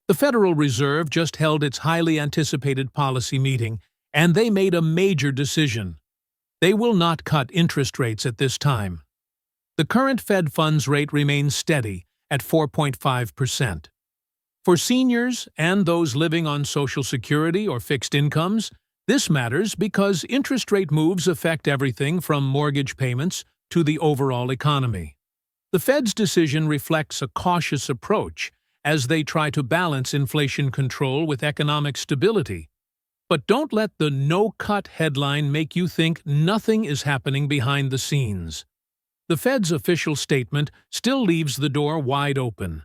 The Federal Reserve just held its highly anticipated policy meeting, and they made a major decision. They will not cut interest rates at this time. The current Fed funds rate remains steady at 4.5%. For seniors and those living on Social Security or fixed incomes, this matters because interest rate moves affect everything from mortgage payments to the overall economy. The Fed's decision reflects a cautious approach as they try to balance inflation control with economic stability. But don't let the no-cut headline make you think nothing is happening behind the scenes. The Fed's official statement still leaves the door wide open.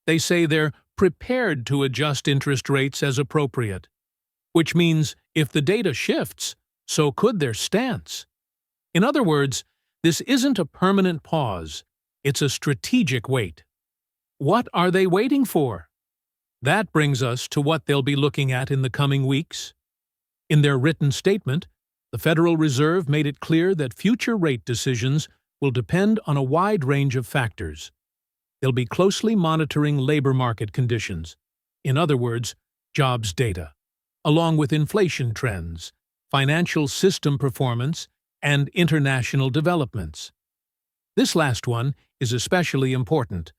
They say they're prepared to adjust interest rates as appropriate, which means if the data shifts, so could their stance. In other words, this isn't a permanent pause, it's a strategic wait. What are they waiting for? That brings us to what they'll be looking at in the coming weeks. In their written statement, the Federal Reserve made it clear that future rate decisions will depend on a wide range of factors. They'll be closely monitoring labor market conditions, in other words, jobs data, along with inflation trends, financial system performance, and international developments. This last one is especially important,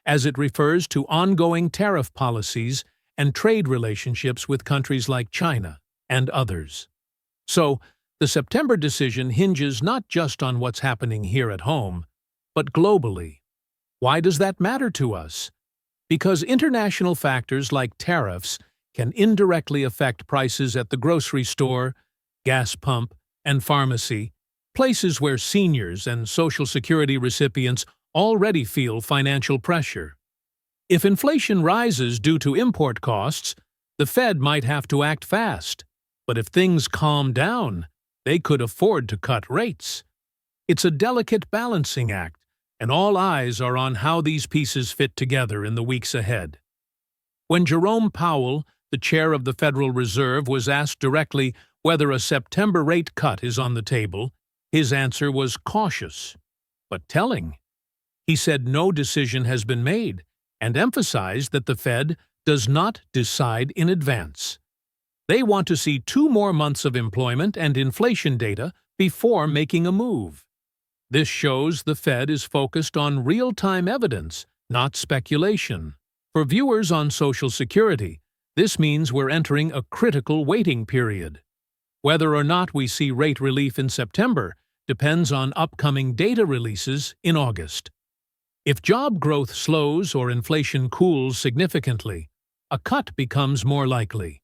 as it refers to ongoing tariff policies and trade relationships with countries like China and others. So, the September decision hinges not just on what's happening here at home, but globally. Why does that matter to us? Because international factors like tariffs can indirectly affect prices at the grocery store, gas pump, and pharmacy, places where seniors and Social Security recipients already feel financial pressure. If inflation rises due to import costs, the Fed might have to act fast. But if things calm down, they could afford to cut rates. It's a delicate balancing act, and all eyes are on how these pieces fit together in the weeks ahead. When Jerome Powell, the chair of the Federal Reserve, was asked directly whether a September rate cut is on the table, his answer was cautious, but telling. He said no decision has been made, and emphasized that the Fed does not decide in advance. They want to see 2 more months of employment and inflation data before making a move. This shows the Fed is focused on real-time evidence, not speculation. For viewers on Social Security, this means we're entering a critical waiting period. Whether or not we see rate relief in September depends on upcoming data releases in August. If job growth slows or inflation cools significantly, a cut becomes more likely.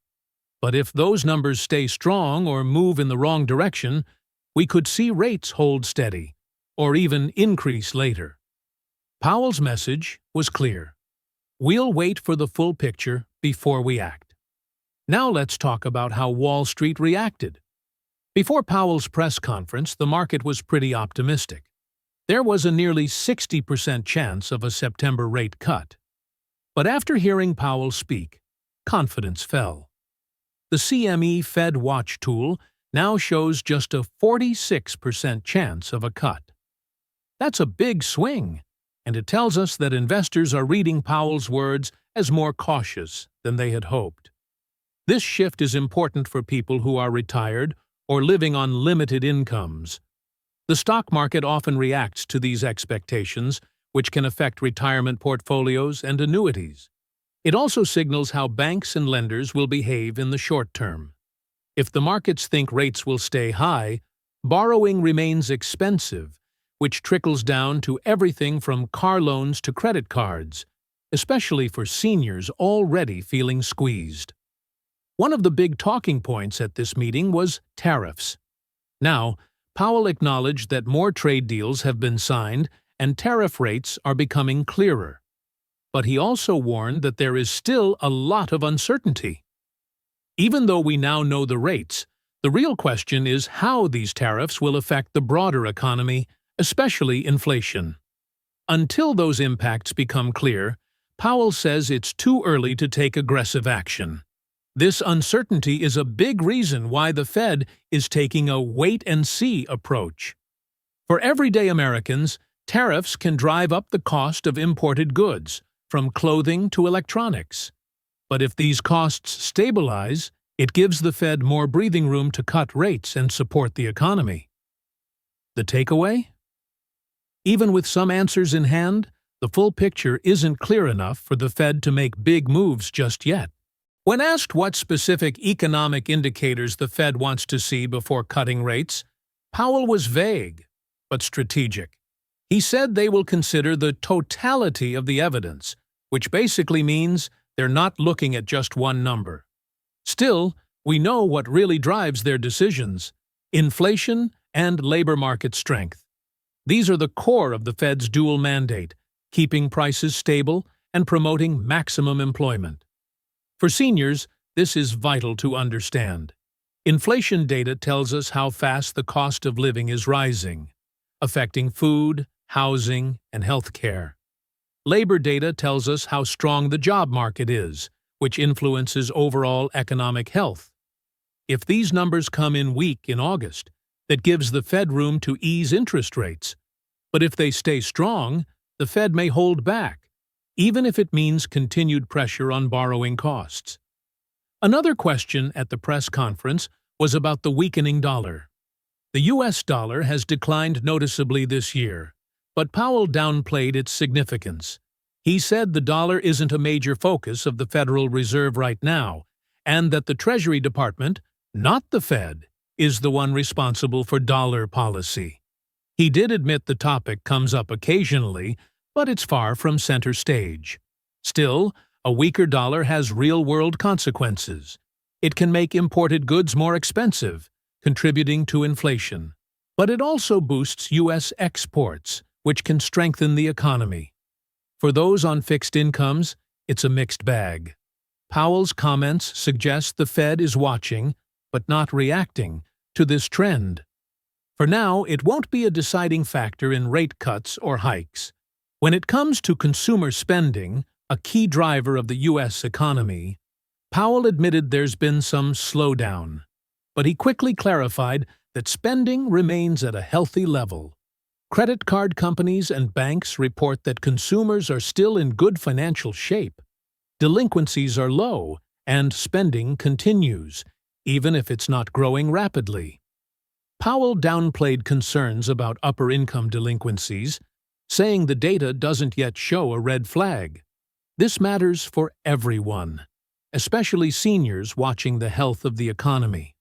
But if those numbers stay strong or move in the wrong direction, we could see rates hold steady, or even increase later. Powell's message was clear. We'll wait for the full picture before we act. Now let's talk about how Wall Street reacted. Before Powell's press conference, the market was pretty optimistic. There was a nearly 60% chance of a September rate cut. But after hearing Powell speak, confidence fell. The CME Fed Watch tool now shows just a 46% chance of a cut. That's a big swing, and it tells us that investors are reading Powell's words as more cautious than they had hoped. This shift is important for people who are retired or living on limited incomes. The stock market often reacts to these expectations, which can affect retirement portfolios and annuities. It also signals how banks and lenders will behave in the short term. If the markets think rates will stay high, borrowing remains expensive, which trickles down to everything from car loans to credit cards, especially for seniors already feeling squeezed. One of the big talking points at this meeting was tariffs. Now, Powell acknowledged that more trade deals have been signed and tariff rates are becoming clearer. But he also warned that there is still a lot of uncertainty. Even though we now know the rates, the real question is how these tariffs will affect the broader economy, especially inflation. Until those impacts become clear, Powell says it's too early to take aggressive action. This uncertainty is a big reason why the Fed is taking a wait-and-see approach. For everyday Americans, tariffs can drive up the cost of imported goods, from clothing to electronics. But if these costs stabilize, it gives the Fed more breathing room to cut rates and support the economy. The takeaway? Even with some answers in hand, the full picture isn't clear enough for the Fed to make big moves just yet. When asked what specific economic indicators the Fed wants to see before cutting rates, Powell was vague, but strategic. He said they will consider the totality of the evidence, which basically means they're not looking at just one number. Still, we know what really drives their decisions: inflation and labor market strength. These are the core of the Fed's dual mandate, keeping prices stable and promoting maximum employment. For seniors, this is vital to understand. Inflation data tells us how fast the cost of living is rising, affecting food, housing, and health care. Labor data tells us how strong the job market is, which influences overall economic health. If these numbers come in weak in August, that gives the Fed room to ease interest rates. But if they stay strong, the Fed may hold back, even if it means continued pressure on borrowing costs. Another question at the press conference was about the weakening dollar. The U.S. dollar has declined noticeably this year, but Powell downplayed its significance. He said the dollar isn't a major focus of the Federal Reserve right now, and that the Treasury Department, not the Fed, is the one responsible for dollar policy. He did admit the topic comes up occasionally, but it's far from center stage. Still, a weaker dollar has real-world consequences. It can make imported goods more expensive, contributing to inflation. But it also boosts U.S. exports, which can strengthen the economy. For those on fixed incomes, it's a mixed bag. Powell's comments suggest the Fed is watching, but not reacting, to this trend. For now, it won't be a deciding factor in rate cuts or hikes. When it comes to consumer spending, a key driver of the U.S. economy, Powell admitted there's been some slowdown, but he quickly clarified that spending remains at a healthy level. Credit card companies and banks report that consumers are still in good financial shape. Delinquencies are low, and spending continues, even if it's not growing rapidly. Powell downplayed concerns about upper-income delinquencies, saying the data doesn't yet show a red flag. This matters for everyone, especially seniors watching the health of the economy.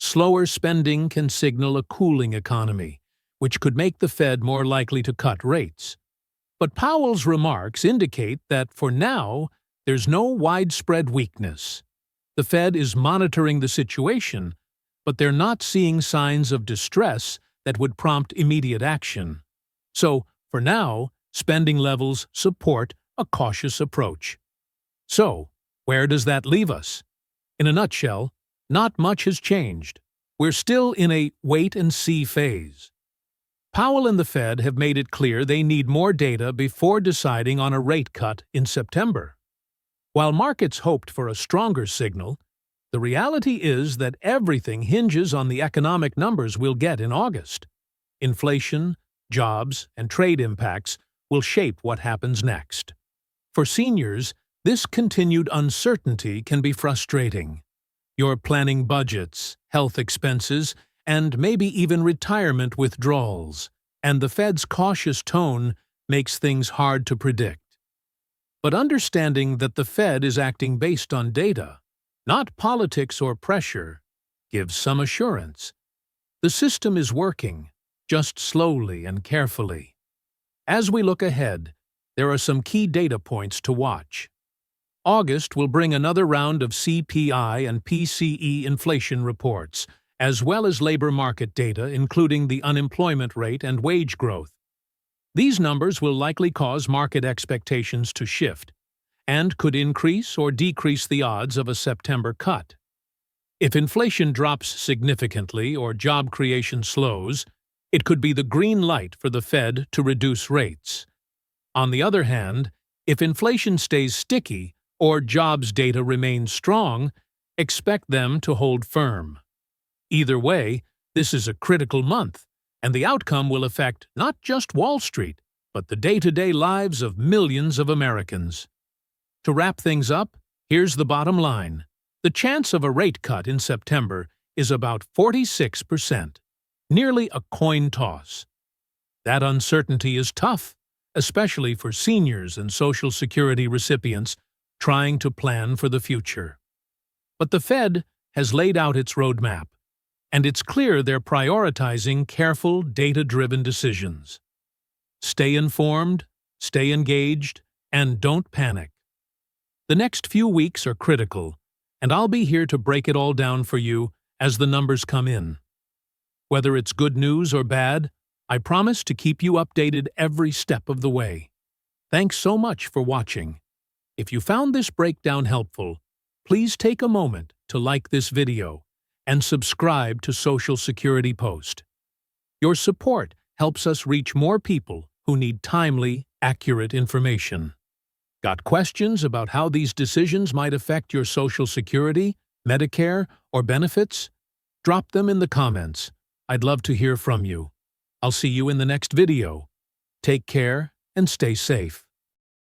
Slower spending can signal a cooling economy, which could make the Fed more likely to cut rates. But Powell's remarks indicate that, for now, there's no widespread weakness. The Fed is monitoring the situation, but they're not seeing signs of distress that would prompt immediate action. So, for now, spending levels support a cautious approach. So, where does that leave us? In a nutshell, not much has changed. We're still in a wait-and-see phase. Powell and the Fed have made it clear they need more data before deciding on a rate cut in September. While markets hoped for a stronger signal, the reality is that everything hinges on the economic numbers we'll get in August. Inflation, jobs, and trade impacts will shape what happens next. For seniors, this continued uncertainty can be frustrating. You're planning budgets, health expenses, and maybe even retirement withdrawals, and the Fed's cautious tone makes things hard to predict. But understanding that the Fed is acting based on data, not politics or pressure, gives some assurance. The system is working, just slowly and carefully. As we look ahead, there are some key data points to watch. August will bring another round of CPI and PCE inflation reports, as well as labor market data including the unemployment rate and wage growth. These numbers will likely cause market expectations to shift, and could increase or decrease the odds of a September cut. If inflation drops significantly or job creation slows, it could be the green light for the Fed to reduce rates. On the other hand, if inflation stays sticky or jobs data remains strong, expect them to hold firm. Either way, this is a critical month, and the outcome will affect not just Wall Street, but the day-to-day lives of millions of Americans. To wrap things up, Here's the bottom line. The chance of a rate cut in September is about 46%, nearly a coin toss. That uncertainty is tough, especially for seniors and Social Security recipients trying to plan for the future. But the Fed has laid out its roadmap, and it's clear they're prioritizing careful, data-driven decisions. Stay informed, stay engaged, and don't panic. The next few weeks are critical, and I'll be here to break it all down for you as the numbers come in. Whether it's good news or bad, I promise to keep you updated every step of the way. Thanks so much for watching. If you found this breakdown helpful, please take a moment to like this video and subscribe to Social Security Post. Your support helps us reach more people who need timely, accurate information. Got questions about how these decisions might affect your Social Security, Medicare, or benefits? Drop them in the comments. I'd love to hear from you. I'll see you in the next video. Take care and stay safe.